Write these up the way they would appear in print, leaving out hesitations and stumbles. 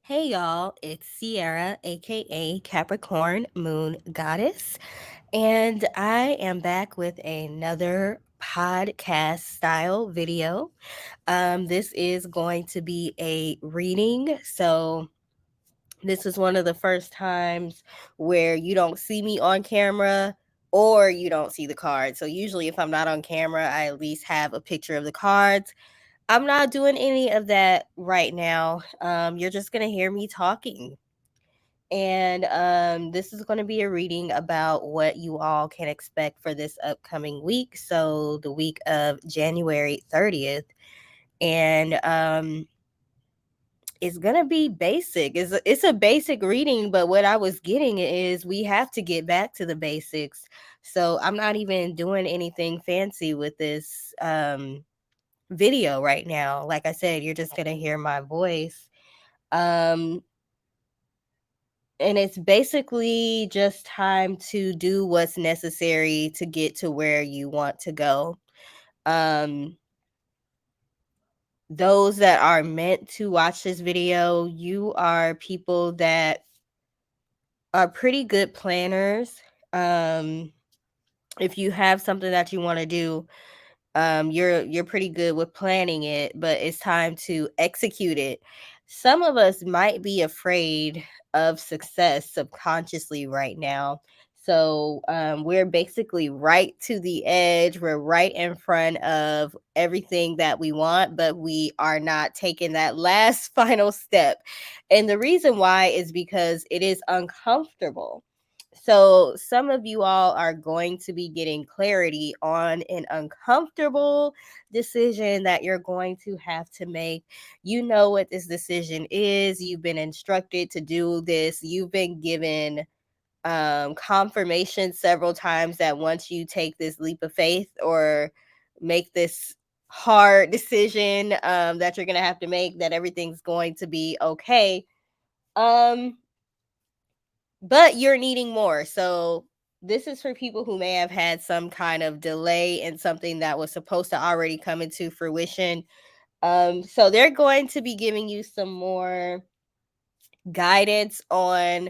Hey y'all, it's Sierra, aka Capricorn Moon Goddess, and I am back with another podcast style video. This is going to be a reading, so this is one of the first times where you don't see me on camera or you don't see the cards. So, usually, if I'm not on camera, I at least have a picture of the cards. I'm not doing any of that right now. You're just going to hear me talking. And this is going to be a reading about what you all can expect for this upcoming week. So, the week of January 30th. And it's going to be basic. It's a basic reading, but what I was getting is we have to get back to the basics. So, I'm not even doing anything fancy with this video right now. Like I said, you're just going to hear my voice. Um, and it's basically just time to do what's necessary to get to where you want to go. Um, those that are meant to watch this video, you are people that are pretty good planners. Um, if you have something that you want to do, you're pretty good with planning it, but it's time to execute it. Some of us might be afraid of success subconsciously right now. So we're basically right to the edge. We're right in front of everything that we want, but we are not taking that last final step. And the reason why is because it is uncomfortable. So, some of you all are going to be getting clarity on an uncomfortable decision that you're going to have to make. You know what this decision is. You've been instructed to do this. You've been given confirmation several times that once you take this leap of faith or make this hard decision that you're going to have to make, that everything's going to be okay. Um, but you're needing more. So this is for people who may have had some kind of delay in something that was supposed to already come into fruition. So they're going to be giving you some more guidance on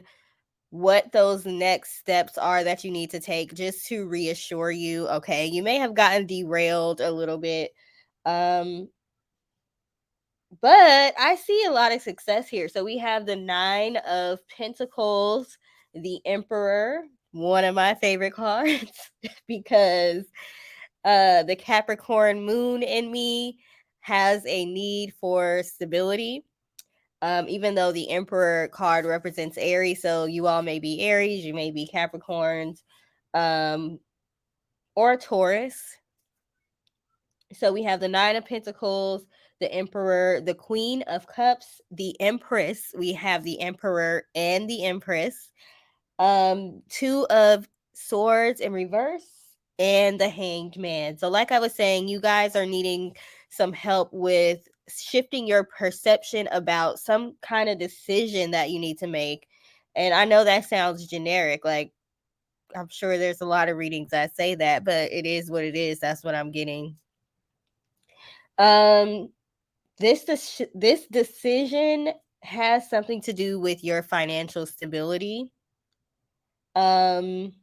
what those next steps are that you need to take just to reassure you. Okay, you may have gotten derailed a little bit. Um, But I see a lot of success here. So we have the Nine of Pentacles, the Emperor, one of my favorite cards because the Capricorn moon in me has a need for stability. Even though the Emperor card represents Aries, so you all may be Aries, you may be Capricorns, um, or Taurus. So we have the Nine of Pentacles, the Emperor, the Queen of Cups, the Empress. We have the Emperor and the Empress. Two of Swords in reverse and the Hanged Man. So like I was saying, you guys are needing some help with shifting your perception about some kind of decision that you need to make. And I know that sounds generic, like I'm sure there's a lot of readings that say that, but it is what it is. That's what I'm getting. Um, this decision has something to do with your financial stability. Um,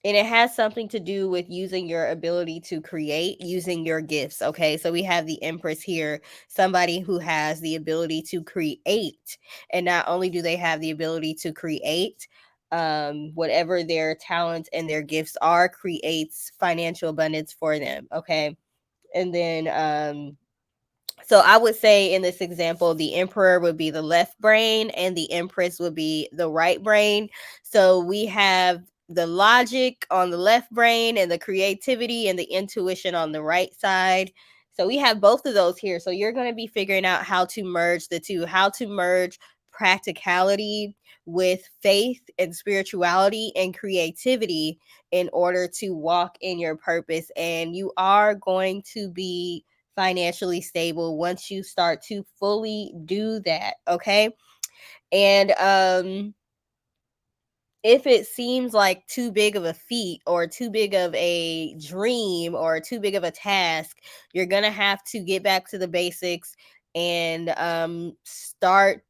and it has something to do with using your ability to create, using your gifts. Okay, so we have the Empress here, somebody who has the ability to create, and not only do they have the ability to create, whatever their talents and their gifts are, creates financial abundance for them. Okay, and then so I would say in this example, the Emperor would be the left brain and the Empress would be the right brain. So we have the logic on the left brain and the creativity and the intuition on the right side. So we have both of those here. So you're going to be figuring out how to merge the two, how to merge practicality with faith and spirituality and creativity in order to walk in your purpose. And you are going to be financially stable once you start to fully do that. Okay. And if it seems like too big of a feat or too big of a dream or too big of a task, you're going to have to get back to the basics and start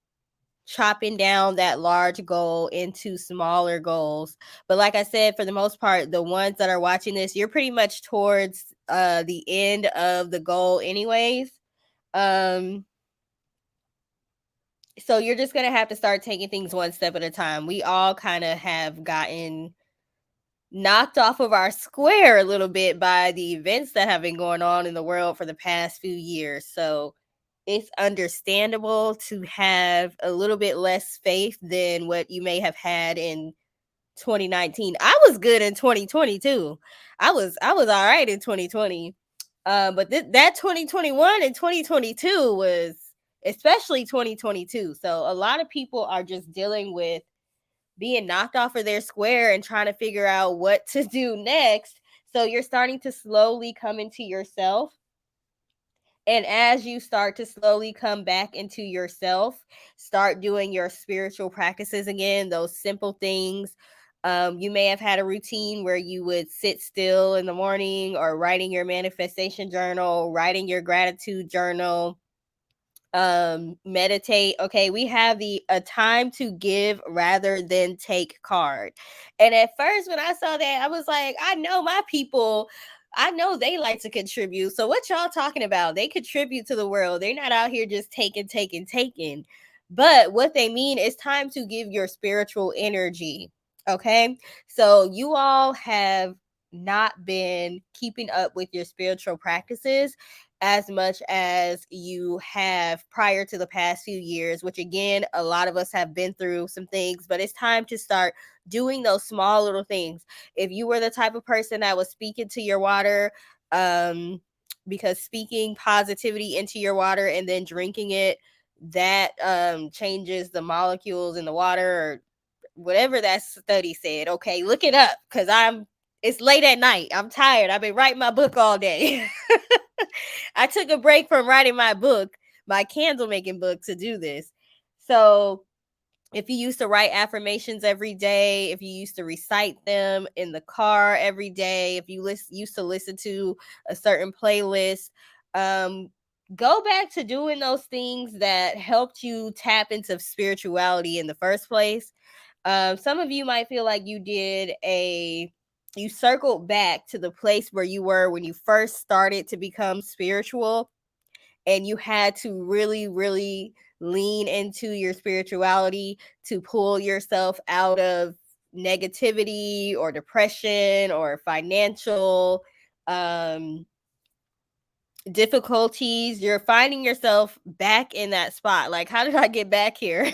chopping down that large goal into smaller goals. But like I said, for the most part, the ones that are watching this, you're pretty much towards the end of the goal anyways. Um so you're just going to have to start taking things one step at a time. We all kind of have gotten knocked off of our square a little bit by the events that have been going on in the world for the past few years. So it's understandable to have a little bit less faith than what you may have had in 2019. I was good in 2022. I was all right in 2020. But that 2021 and 2022 was, especially 2022. So a lot of people are just dealing with being knocked off of their square and trying to figure out what to do next. So you're starting to slowly come into yourself. And as you start to slowly come back into yourself, start doing your spiritual practices again, those simple things. You may have had a routine where you would sit still in the morning, or writing your manifestation journal, writing your gratitude journal, meditate. Okay, we have the a time to give rather than take card. And at first when I saw that, I was like, I know my people, I know they like to contribute, so what y'all talking about? They contribute to the world, they're not out here just taking. But what they mean is time to give your spiritual energy. Okay, so you all have not been keeping up with your spiritual practices as much as you have prior to the past few years, which again, a lot of us have been through some things, but it's time to start doing those small little things. If you were the type of person that was speaking to your water, because speaking positivity into your water and then drinking it, that changes the molecules in the water, or whatever that study said. Okay, look it up, because it's late at night. I'm tired. I've been writing my book all day. I took a break from writing my book, my candle making book, to do this. So if you used to write affirmations every day, if you used to recite them in the car every day, if you used to listen to a certain playlist, um, go back to doing those things that helped you tap into spirituality in the first place. Some of you might feel like you circled back to the place where you were when you first started to become spiritual, and you had to really, really lean into your spirituality to pull yourself out of negativity or depression or financial um difficulties. You're finding yourself back in that spot. Like, how did I get back here?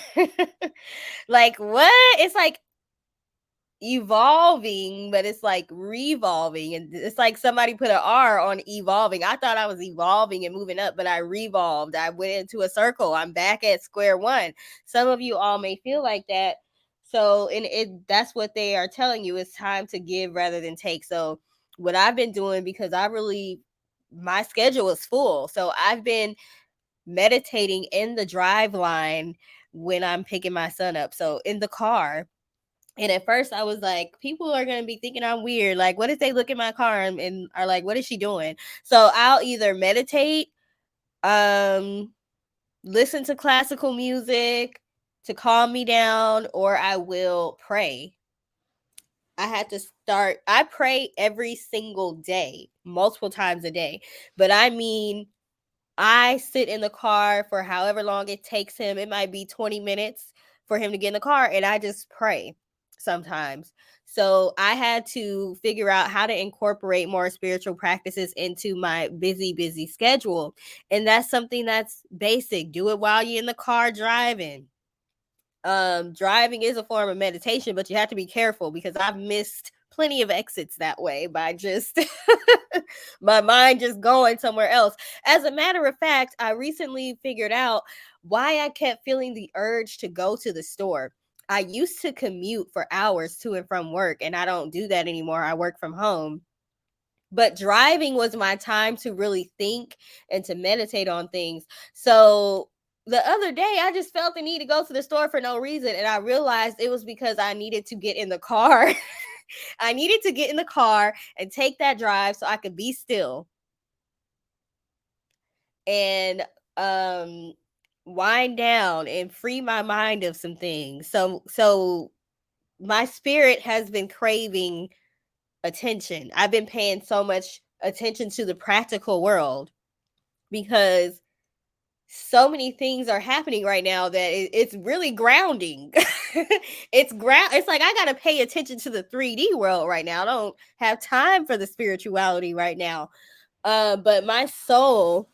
Like, what? It's like evolving, but it's like revolving, and it's like somebody put an R on evolving. I thought I was evolving and moving up, but I revolved. I went into a circle. I'm back at square one. Some of you all may feel like that. So, and that's what they are telling you. It's time to give rather than take. So what I've been doing, because my schedule is full, so I've been meditating in the drive line when I'm picking my son up, so in the car. And at first I was like, people are going to be thinking I'm weird. Like, what if they look at my car and are like, what is she doing? So I'll either meditate, um, listen to classical music to calm me down, or I will pray. I pray every single day, multiple times a day. But I mean, I sit in the car for however long it takes him. It might be 20 minutes for him to get in the car, and I just pray sometimes. So I had to figure out how to incorporate more spiritual practices into my busy, busy schedule. And that's something that's basic. Do it while you're in the car driving. Driving is a form of meditation, but you have to be careful, because I've missed plenty of exits that way by just my mind just going somewhere else. As a matter of fact, I recently figured out why I kept feeling the urge to go to the store. I used to commute for hours to and from work, and I don't do that anymore. I work from home. But driving was my time to really think and to meditate on things. So the other day, I just felt the need to go to the store for no reason. And I realized it was because I needed to get in the car. I needed to get in the car and take that drive so I could be still. And wind down and free my mind of some things. So my spirit has been craving attention. I've been paying so much attention to the practical world because so many things are happening right now that it's really grounding. It's like I got to pay attention to the 3D world right now. I don't have time for the spirituality right now. But my soul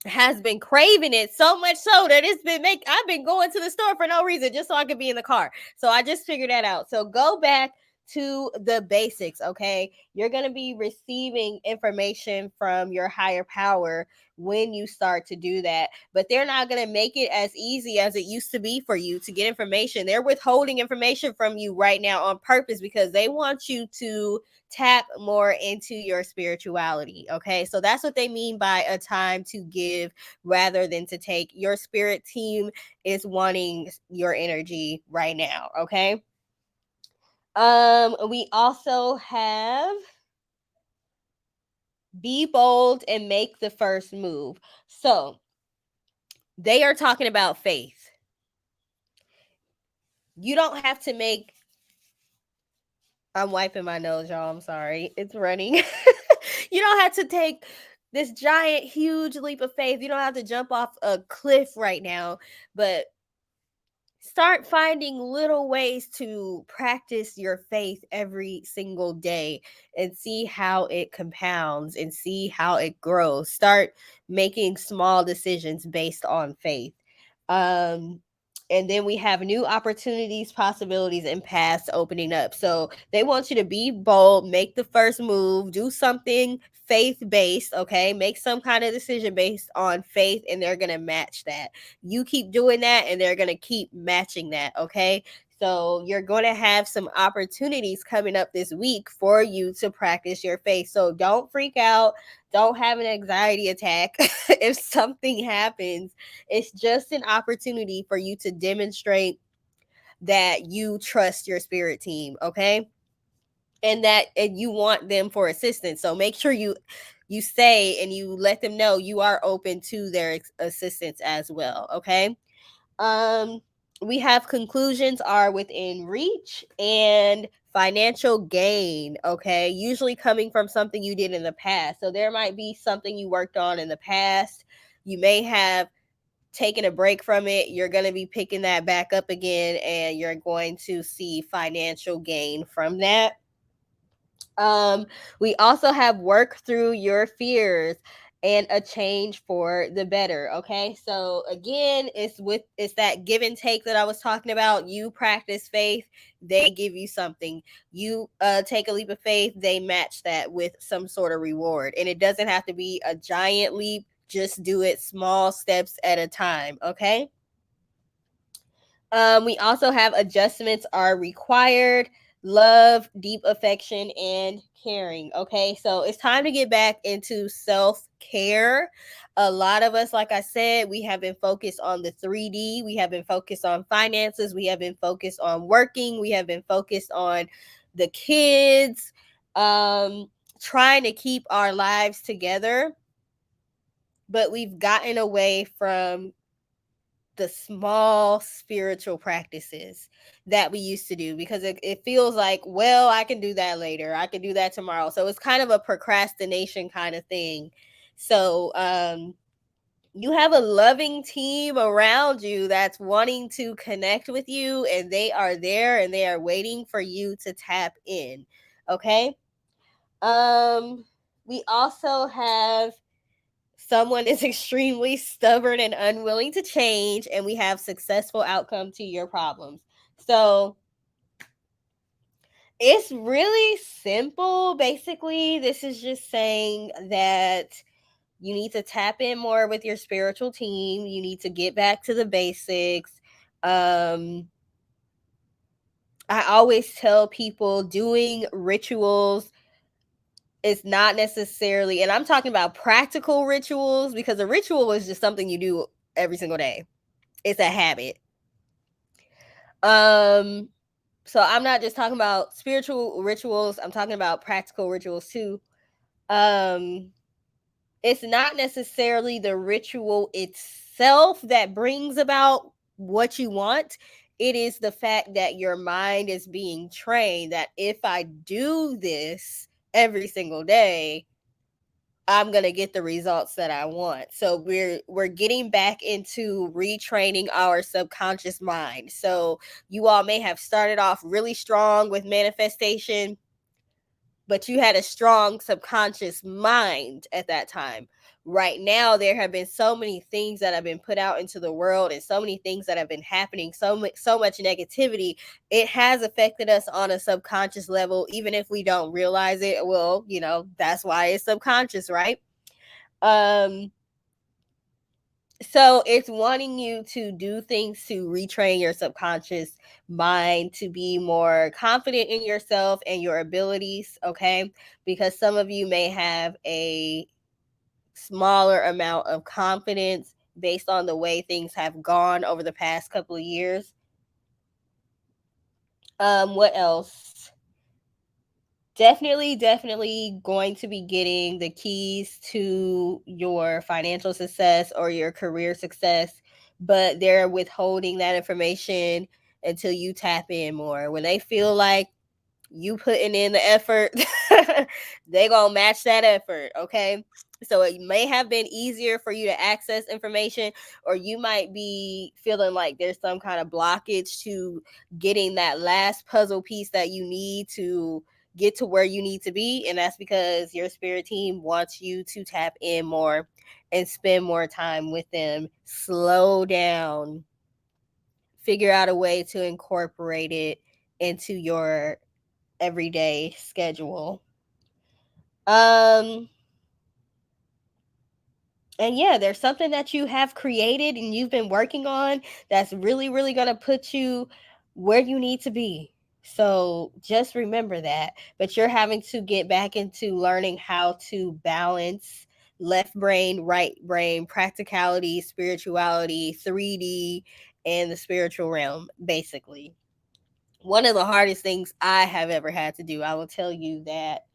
has been craving it so much so that I've been going to the store for no reason just so I could be in the car. So I just figured that out. So go back to the basics, okay? You're going to be receiving information from your higher power when you start to do that, but they're not going to make it as easy as it used to be for you to get information. They're withholding information from you right now on purpose because they want you to tap more into your spirituality. Okay, so that's what they mean by a time to give rather than to take. Your spirit team is wanting your energy right now. Okay. We also have be bold and make the first move. So they are talking about faith. You don't have to make, I'm wiping my nose, y'all. I'm sorry. It's running. You don't have to take this giant, huge leap of faith. You don't have to jump off a cliff right now, but start finding little ways to practice your faith every single day and see how it compounds and see how it grows. Start making small decisions based on faith. Um, and then we have new opportunities, possibilities, and paths opening up. So they want you to be bold, make the first move, do something faith based, okay? Make some kind of decision based on faith, and they're gonna match that. You keep doing that, and they're gonna keep matching that, okay? So you're going to have some opportunities coming up this week for you to practice your faith. So don't freak out. Don't have an anxiety attack if something happens. It's just an opportunity for you to demonstrate that you trust your spirit team, okay? And you want them for assistance. So make sure you say and you let them know you are open to their assistance as well, okay? Um, we have conclusions are within reach and financial gain, okay? Usually coming from something you did in the past. So there might be something you worked on in the past. You may have taken a break from it. You're going to be picking that back up again and you're going to see financial gain from that. Um, we also have work through your fears and a change for the better. Okay. So again, it's that give and take that I was talking about. You practice faith, they give you something. You take a leap of faith, they match that with some sort of reward. And it doesn't have to be a giant leap, just do it small steps at a time. Okay. We also have adjustments are required, love, deep affection, and caring. Okay, so it's time to get back into self care. A lot of us, like I said, we have been focused on the 3D, we have been focused on finances, we have been focused on working, we have been focused on the kids, trying to keep our lives together, but we've gotten away from the small spiritual practices that we used to do because it feels like, well, I can do that later. I can do that tomorrow. So it's kind of a procrastination kind of thing. So you have a loving team around you that's wanting to connect with you and they are there and they are waiting for you to tap in. Okay. We also have someone is extremely stubborn and unwilling to change, and we have successful outcome to your problems. So it's really simple. Basically, this is just saying that you need to tap in more with your spiritual team. You need to get back to the basics. Um, I always tell people doing rituals is not necessarily, and I'm talking about practical rituals because a ritual is just something you do every single day. It's a habit. Um, so I'm not just talking about spiritual rituals, I'm talking about practical rituals too. Um, It's not necessarily the ritual itself that brings about what you want. It is the fact that your mind is being trained that if I do this every single day, I'm going to get the results that I want. So we're getting back into retraining our subconscious mind. So you all may have started off really strong with manifestation, but you had a strong subconscious mind at that time. Right now, there have been so many things that have been put out into the world and so many things that have been happening, so much negativity. It has affected us on a subconscious level, even if we don't realize it. Well, that's why it's subconscious, right? Um, so it's wanting you to do things to retrain your subconscious mind to be more confident in yourself and your abilities, okay? Because some of you may have a smaller amount of confidence based on the way things have gone over the past couple of years. What else? Definitely going to be getting the keys to your financial success or your career success, but they're withholding that information until you tap in more. When they feel like you putting in the effort, they gonna match that effort, okay? So it may have been easier for you to access information, or you might be feeling like there's some kind of blockage to getting that last puzzle piece that you need to get to where you need to be. And that's because your spirit team wants you to tap in more and spend more time with them. Slow down, figure out a way to incorporate it into your everyday schedule. Um and yeah, there's something that you have created and you've been working on that's really going to put you where you need to be. So just remember that. But you're having to get back into learning how to balance left brain, right brain, practicality, spirituality, 3D, and the spiritual realm, basically. One of the hardest things I have ever had to do, I will tell you that.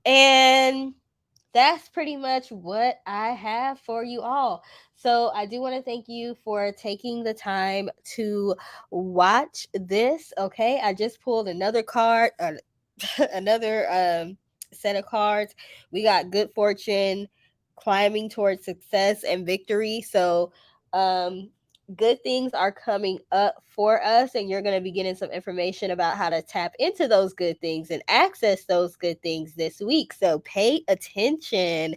And that's pretty much what I have for you all. So I do want to thank you for taking the time to watch this. Okay, I just pulled another card, another set of cards. We got good fortune, climbing towards success and victory. So good things are coming up for us, and you're going to be getting some information about how to tap into those good things and access those good things this week. So pay attention.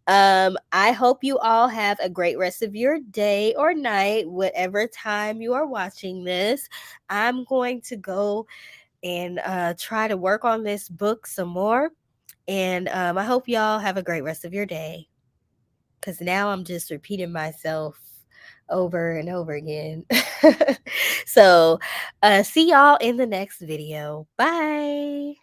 I hope you all have a great rest of your day or night, whatever time you are watching this. I'm going to go and try to work on this book some more. And I hope y'all have a great rest of your day. Because now I'm just repeating myself over and over again. So, see y'all in the next video. Bye.